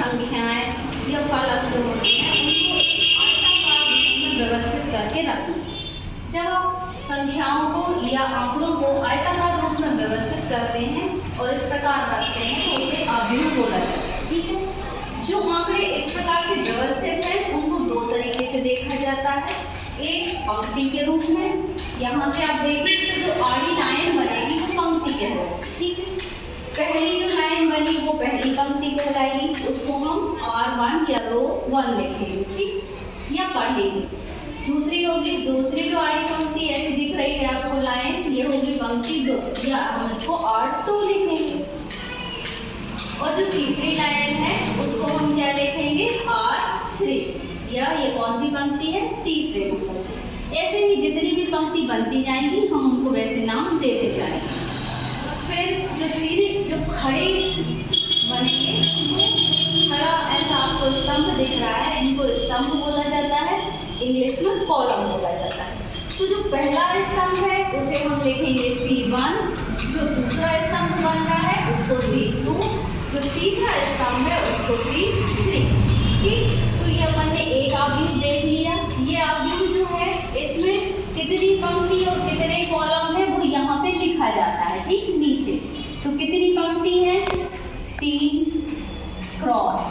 संख्याएं या फलक जो होते हैं उनको एक आयताकार रूप में व्यवस्थित करके रखना। जब आप संख्याओं को या आंकड़ों को आयताकार रूप में व्यवस्थित करते हैं और इस प्रकार रखते हैं तो उसे अवयव बोला जाता है। ठीक है, जो आंकड़े इस प्रकार से व्यवस्थित हैं उनको दो तरीके से देखा जाता है। एक पंक्ति के रूप में, यहाँ से आप देखेंगे तो जो आड़ी लाइन बनेगी वो पंक्ति कहलाएगी। ठीक है, पहली जो लाइन बनी वो पहली पंक्ति कहलाएगी, उसको हम R1 या रो 1 लिखेंगे। ठीक, या पढ़ेंगे। दूसरी होगी, दूसरी जो आड़ी पंक्ति ऐसी दिख रही है आपको लाइन, ये होगी पंक्ति 2 या हम इसको R2 लिखेंगे। और जो तीसरी लाइन है उसको हम क्या लिखेंगे, R3 या ये कौन सी पंक्ति है, तीसरे पंक्ति। ऐसे ही जितनी भी पंक्ति बनती जाएंगी हम उनको वैसे नाम देते जाएंगे। फिर जो सीधे जो खड़े बनेंगे उनको खड़ा, ऐसा आपको स्तंभ दिख रहा है, इनको स्तंभ बोला जाता है, इंग्लिश में कॉलम बोला जाता है। तो जो पहला स्तंभ है उसे हम लिखेंगे C1, जो दूसरा स्तंभ बन रहा है उसको C2, जो तीसरा स्तंभ है उसको C3। ठीक, तो ये अपन ने एक अवयव देख लिया। ये अवयव जो है इसमें कितनी पंक्ति और कितने कॉलम है वो यहाँ पे लिखा जाता है। ठीक, नीचे तो कितनी पंक्ति है, 3 क्रॉस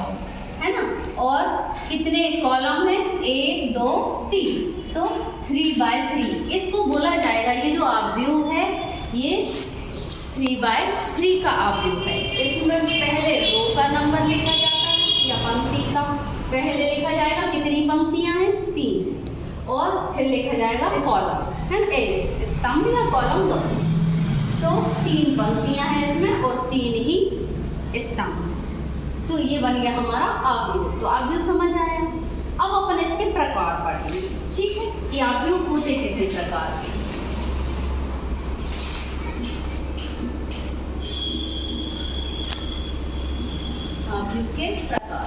है ना, और कितने कॉलम है, 1 2 3, तो 3/3 इसको बोला जाएगा। ये जो अवयव है ये 3/3 का अवयव है। इसमें पहले रो का नंबर लिखा जाता है या पंक्ति का पहले लिखा जाएगा, कितनी पंक्तियां हैं, 3, और फिर लिखा जाएगा कॉलम है ना, एक स्तंभ या कॉलम दोनों। तो 3 पंक्तियां हैं इसमें और 3 ही स्तंभ। तो ये बन गया हमारा अवयव। तो अवयव समझ आया। अब अपन इसके प्रकार पढ़ेंगे। ठीक है, ये अवयव होते कितने प्रकार के। अवयव के प्रकार,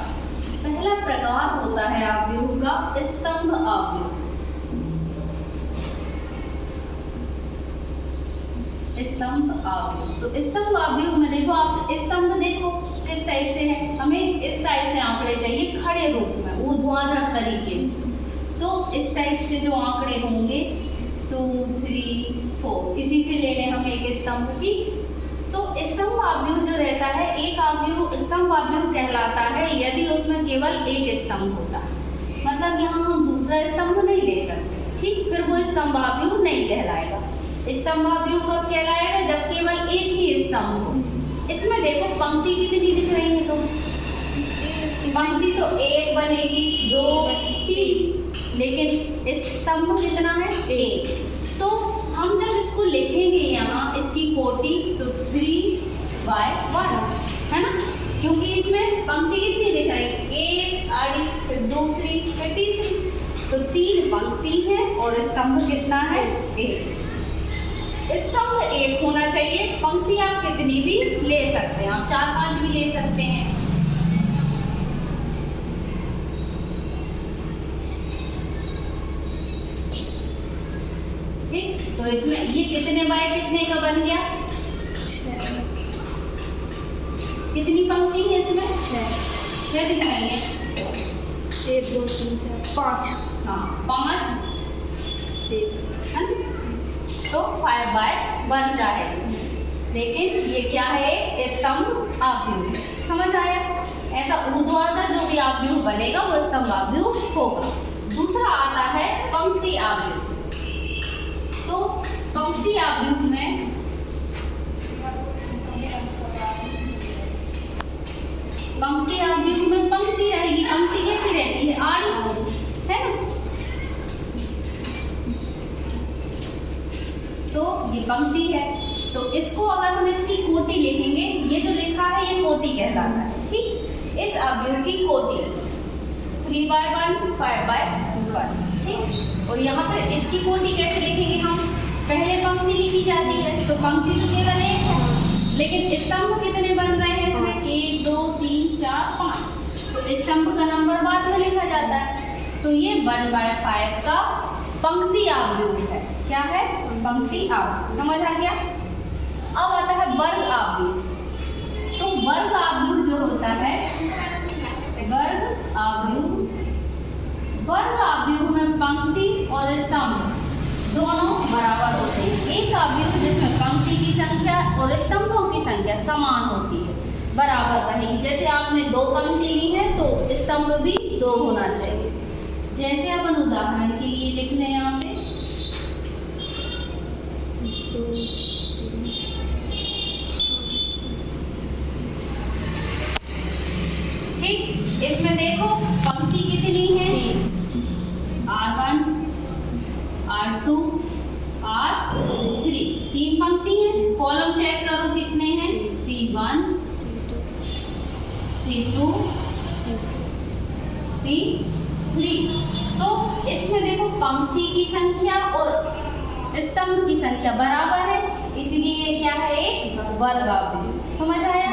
पहला प्रकार होता है अवयव का स्तंभ अवयव। स्तंभ अवयव, तो स्तंभ अवयव में देखो, आप स्तंभ देखो किस टाइप से है, हमें इस टाइप से आंकड़े चाहिए खड़े रूप में, ऊर्ध्वाधर तरीके से। तो इस टाइप से जो आंकड़े होंगे 2 3 4, इसी से ले लें हम एक स्तंभ की। तो स्तंभ अवयव जो रहता है, एक अवयव स्तंभ अवयव कहलाता है यदि उसमें केवल एक स्तंभ होता है। मतलब यहाँ हम दूसरा स्तंभ नहीं ले सकते। ठीक, फिर वो स्तंभ अवयव नहीं कहलाएगा। स्तंभ अवयव कब कहलाएगा, जब केवल एक ही स्तंभ हो। इसमें देखो पंक्ति कितनी दिख रही है, तो पंक्ति तो 1 बनेगी, 2 3, लेकिन स्तंभ कितना है, 1। तो हम जब इसको लिखेंगे यहाँ इसकी कोटि तो 3/1 है ना, क्योंकि इसमें पंक्ति कितनी दिख रही है, 1 आड़ी, फिर दूसरी, फिर तीसरी, तो 3 पंक्ति है और स्तंभ कितना है, 1। स्तंभ 1 होना चाहिए, पंक्ति आप कितनी भी ले सकते हैं, आप 4-5 भी ले सकते हैं। ठीक, तो इसमें ये कितने बाय कितने का बन गया, 6। कितनी पंक्ति है इसमें, 6 दिख रही है, 1 2 3 4 5, हाँ 5 है ना, तो 5/1 का है। लेकिन ये क्या है, स्तंभ अवयव। समझ आया। ऐसा ऊर्ध्वाधर जो भी अवयव बनेगा वो स्तंभ अवयव होगा। दूसरा आता है पंक्ति अवयव। तो पंक्ति अवयव में पंक्ति रहेगी। पंक्ति कैसी रहती है, आड़ी है ना, तो ये पंक्ति है। तो इसको अगर हम इसकी कोटि लिखेंगे, ये जो लिखा है ये कोटि कहलाता है। ठीक, इस अवयव की कोटि 3/1 5/1। ठीक, और यहाँ पर इसकी कोटि कैसे लिखेंगे हम, पहले पंक्ति लिखी जाती है, तो पंक्ति तो केवल 1 है, लेकिन स्तंभ कितने बन रहे हैं इसमें, 1 2 3 4 5, तो स्तंभ का नंबर बाद में लिखा जाता है। तो ये 1/5 का पंक्ति अवयव है। क्या है, पंक्ति अवयव। समझ आ गया। अब आता है वर्ग अवयव। तो वर्ग अवयव जो होता है समान होती है, बराबर रहेगी। जैसे आपने 2 पंक्ति ली है तो स्तंभ भी 2 होना चाहिए। जैसे अपन उदाहरण के लिए लिख लें यहाँ पे, ठीक, इसमें देखो पंक्ति कितनी है, R1, R2, R3, 3 पंक्ति है। कॉलम चेक करो कितने हैं, C1, C2, C3। तो इसमें देखो पंक्ति की संख्या और स्तंभ की संख्या बराबर है, इसलिए क्या है, एक वर्गाकार। समझ आया?